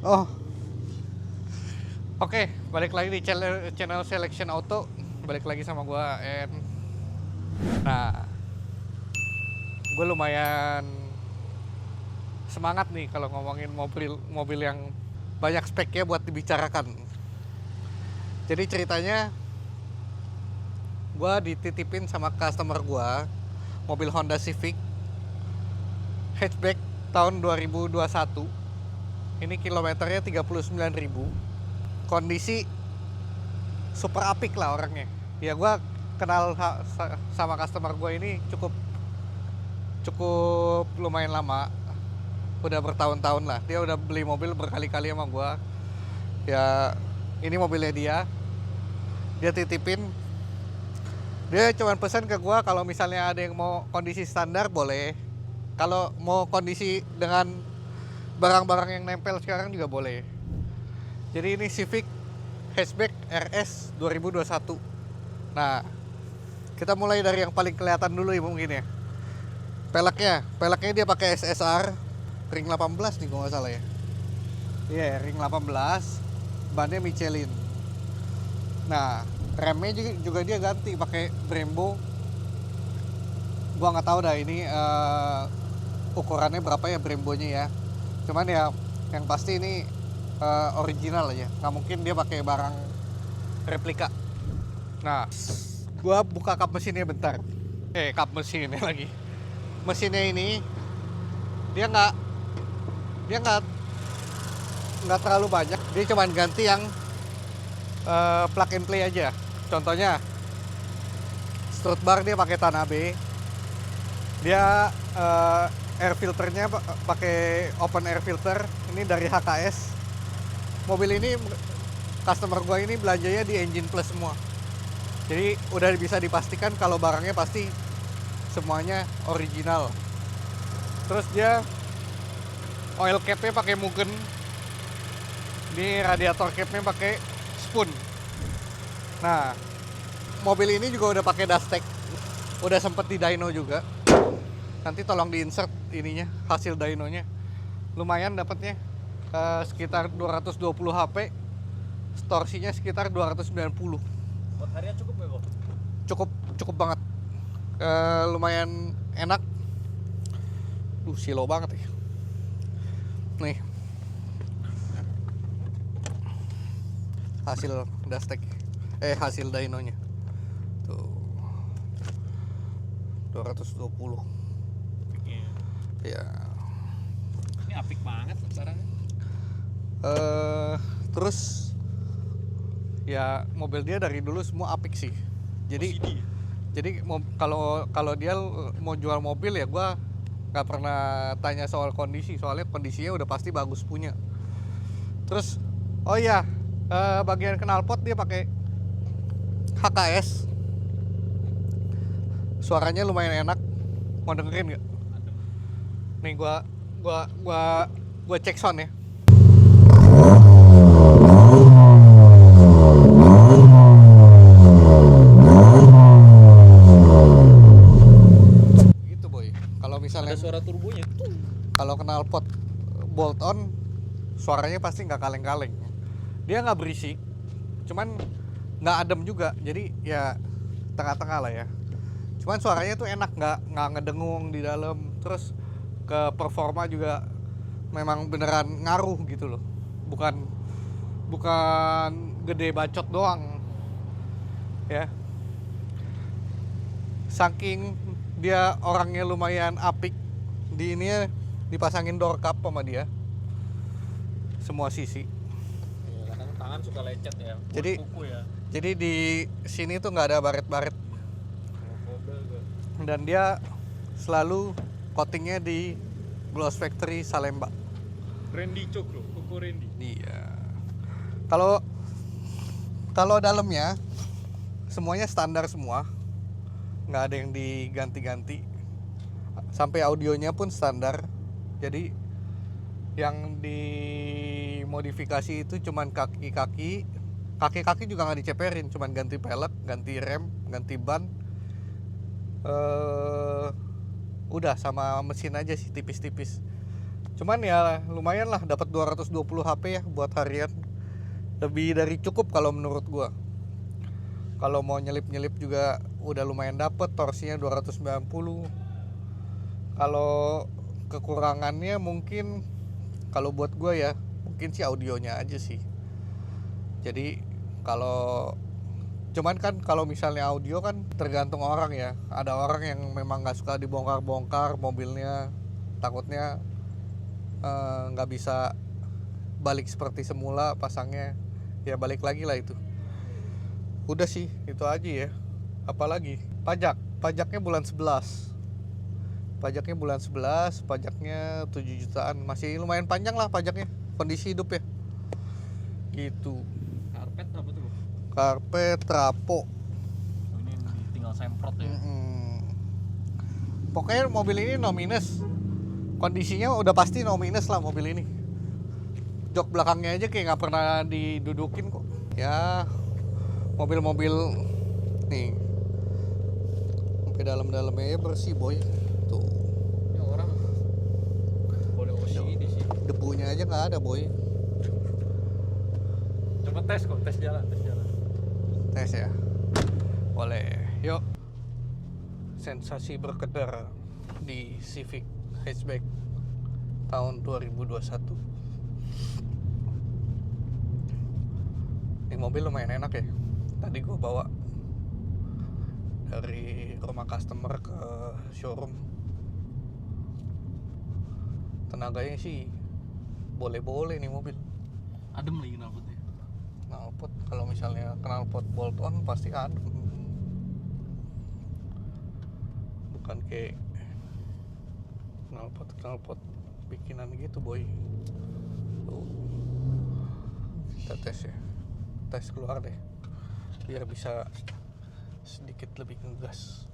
Oh, oke, balik lagi di channel Selection Auto. Balik lagi sama gua En. Nah, gue lumayan semangat nih kalau ngomongin mobil yang banyak speknya buat dibicarakan. Jadi ceritanya gua dititipin sama customer gua mobil Honda Civic hatchback tahun 2021. Ini kilometernya 39.000. Kondisi super apik lah orangnya. Ya gue kenal sama customer gue ini cukup lumayan lama. Udah bertahun-tahun lah. Dia udah beli mobil berkali-kali sama gue. Ya ini mobilnya dia. Dia titipin. Dia cuma pesan ke gue kalau misalnya ada yang mau kondisi standar boleh. Kalau mau kondisi dengan barang-barang yang nempel sekarang juga boleh. Jadi ini Civic hatchback RS 2021. Nah, kita mulai dari yang paling kelihatan dulu ya mungkin ya. Peleknya dia pakai SSR ring 18 nih kalau nggak salah ya. Iya, ring 18. Bannya Michelin. Nah, remnya juga dia ganti pakai Brembo. Gua nggak tahu dah ini ukurannya berapa ya Brembonya ya. Cuman ya yang pasti ini original aja, nggak mungkin dia pakai barang replika. Nah, gua buka kap mesinnya bentar. Kap mesinnya lagi. Mesinnya ini dia nggak terlalu banyak. Dia cuman ganti yang plug and play aja. Contohnya strut bar dia pakai Tanabe. Dia air filternya pakai open air filter. Ini dari HKS. Mobil ini customer gua ini belanjanya di Engine Plus semua. Jadi udah bisa dipastikan kalau barangnya pasti semuanya original. Terus dia oil capnya pakai Mugen. Ini radiator capnya pakai Spoon. Nah, mobil ini juga udah pakai Dustech. Udah sempet di dyno juga. Nanti tolong di-insert ininya, hasil dynonya. Lumayan dapatnya. Sekitar 220 HP. Torsinya sekitar 290. Buat harian cukup nggak kok? Cukup banget. Lumayan enak. Silo banget ya. Nih. Hasil Dustech. Hasil dynonya. Tuh. 220. Ya. Ini apik banget barangnya. Terus ya mobil dia dari dulu semua apik sih. Jadi kalau dia mau jual mobil ya gue nggak pernah tanya soal kondisi, soalnya kondisinya udah pasti bagus punya. Terus oh iya, bagian knalpot dia pakai HKS. Suaranya lumayan enak. Mau dengerin nggak? Nih gua cek sound ya. Gitu boy. Kalau misalnya ada suara turbonya tuh. Kalau knalpot bolt on suaranya pasti nggak kaleng-kaleng. Dia nggak berisik, cuman nggak adem juga. Jadi ya tengah-tengah lah ya. Cuman suaranya tuh enak, nggak ngedengung di dalam. Terus ke performa juga memang beneran ngaruh gitu loh. Bukan gede bacot doang. Ya. Saking dia orangnya lumayan apik, di ini dipasangin door cup sama dia. Semua sisi. Ya, kadang tangan suka lecet ya. Kuku ya. Jadi di sini tuh nggak ada baret-baret. Dan dia selalu coatingnya di Gloss Factory Salemba. Randy Cok loh, kuku Randy. Iya. Kalau dalamnya semuanya standar semua, nggak ada yang diganti-ganti. Sampai audionya pun standar. Jadi yang dimodifikasi itu cuman kaki-kaki juga nggak diceperin, cuman ganti pelek, ganti rem, ganti ban. Udah sama mesin aja sih tipis-tipis. Cuman ya lumayan lah, dapat 220 HP ya buat harian. Lebih dari cukup kalau menurut gua. Kalau mau nyelip-nyelip juga udah lumayan dapet, torsinya 290. Kalau kekurangannya mungkin kalau buat gua ya mungkin sih audionya aja sih. Jadi kalau cuman kan kalau misalnya audio kan tergantung orang ya. Ada orang yang memang nggak suka dibongkar-bongkar mobilnya, takutnya nggak bisa balik seperti semula pasangnya. Ya balik lagi lah itu. Udah sih itu aja ya. Apalagi pajaknya bulan 11. Pajaknya 7 jutaan. Masih lumayan panjang lah pajaknya. Kondisi hidup ya. Gitu. Karpet apa tuh? Karpet trapo. Ini tinggal semprot ya. Pokoknya mobil ini no minus. Kondisinya udah pasti no minus lah mobil ini. Jok belakangnya aja kayak nggak pernah didudukin kok. Ya mobil-mobil nih sampai dalam-dalamnya bersih boy. Tuh. Ini orang boleh OCD sih. Debunya aja nggak ada boy. Coba tes jalan. Tes ya. Boleh. Yuk. Sensasi berkedar di Civic hatchback tahun 2021. Ini mobil lumayan enak ya. Tadi gue bawa dari rumah customer ke showroom. Tenaganya sih boleh-boleh nih mobil. Adem lagi knalpotnya. Knalpot kalau misalnya knalpot bolt on pasti adem. Bukan kayak knalpot bikinan gitu boy. Tuh. Kita tes ya. Tes keluar deh. Biar bisa sedikit lebih ngegas.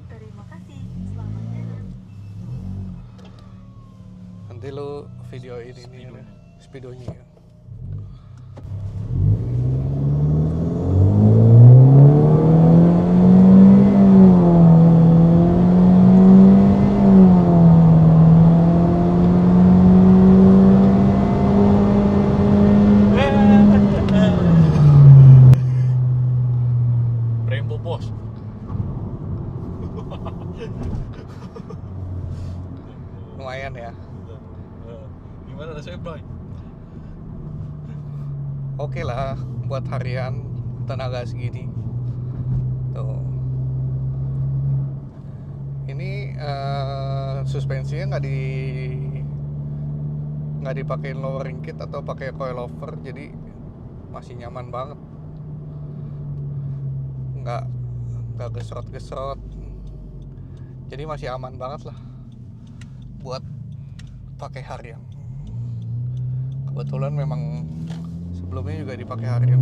Terima kasih, selamat jalan. Nanti lu video ini nih speedonya ya. Brembo bos. Lumayan ya. Gimana rasanya Bray? Oke lah buat harian tenaga segini. Tuh. Ini suspensinya nggak dipakein lowering kit atau pakai coilover, jadi masih nyaman banget. Nggak gesrot-gesrot. Jadi masih aman banget lah buat pakai harian. Kebetulan memang sebelumnya juga dipakai harian.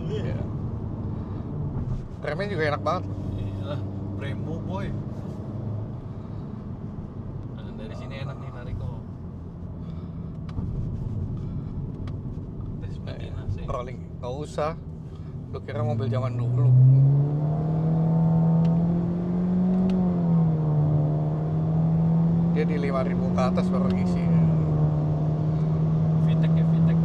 Ya. Remnya juga enak banget. Iyalah, Brembo boy. Nah, dari sini enak nih narik kok. Tes begini sih. Rolling nggak usah. Lu kira mobil zaman dulu. Dia di 5.000 ke atas baru ngisi. VTEC ya VTEC.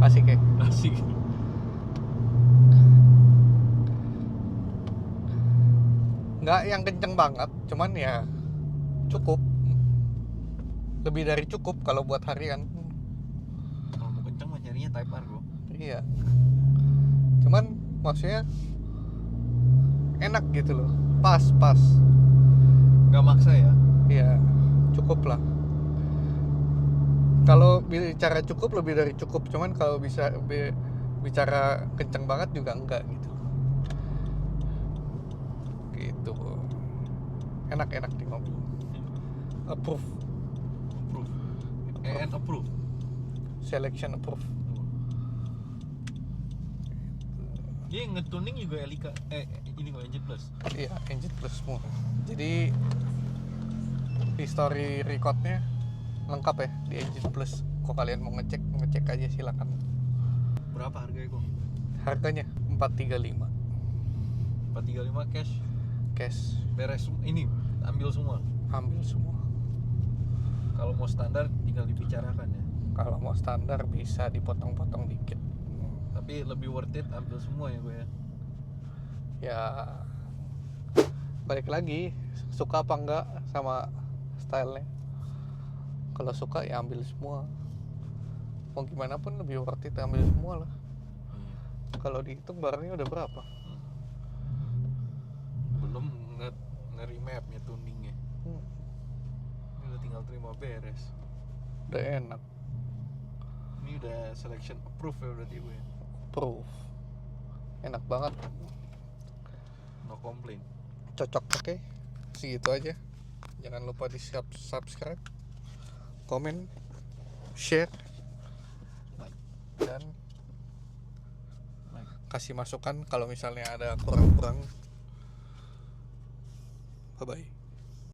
Asik ya. Asik. Nggak yang kenceng banget, cuman ya cukup. Lebih dari cukup kalau buat harian. Kalau mau kenceng mah nyarinya Type R bro. Iya. Cuman maksudnya enak gitu loh. Pas. Nggak maksa ya. Iya, cukup lah. Kalau bicara cukup lebih dari cukup, cuman kalau bisa bicara kenceng banget juga enggak gitu. Gitu. Enak di mobil. Approve. approve. approve. Selection approve. Dia ngetuning juga Elika ini kok Engine Plus. Iya, Engine Plus semua. Jadi history recordnya lengkap ya di Engine Plus. Kok kalian mau ngecek aja silakan. Berapa harganya kok? Harganya 435 435 cash. beres ini ambil semua. Ambil semua. Kalau mau standar tinggal dibicarakan ya. Kalau mau standar bisa dipotong-potong dikit. Tapi lebih worth it ambil semua ya gue ya. Ya balik lagi suka apa enggak sama stylenya. Kalau suka ya ambil semua. Mau gimana pun lebih worth it ambil semua lah. Kalau dihitung barangnya udah berapa? Belum nge-remapnya tuningnya. Ini udah tinggal terima beres. Udah enak. Ini udah selection approve ya berarti gue. Proof. Enak banget. No complain. Cocok. Oke. Segitu aja. Jangan lupa di subscribe, komen, share, dan kasih masukan kalau misalnya ada kurang-kurang. Bye bye.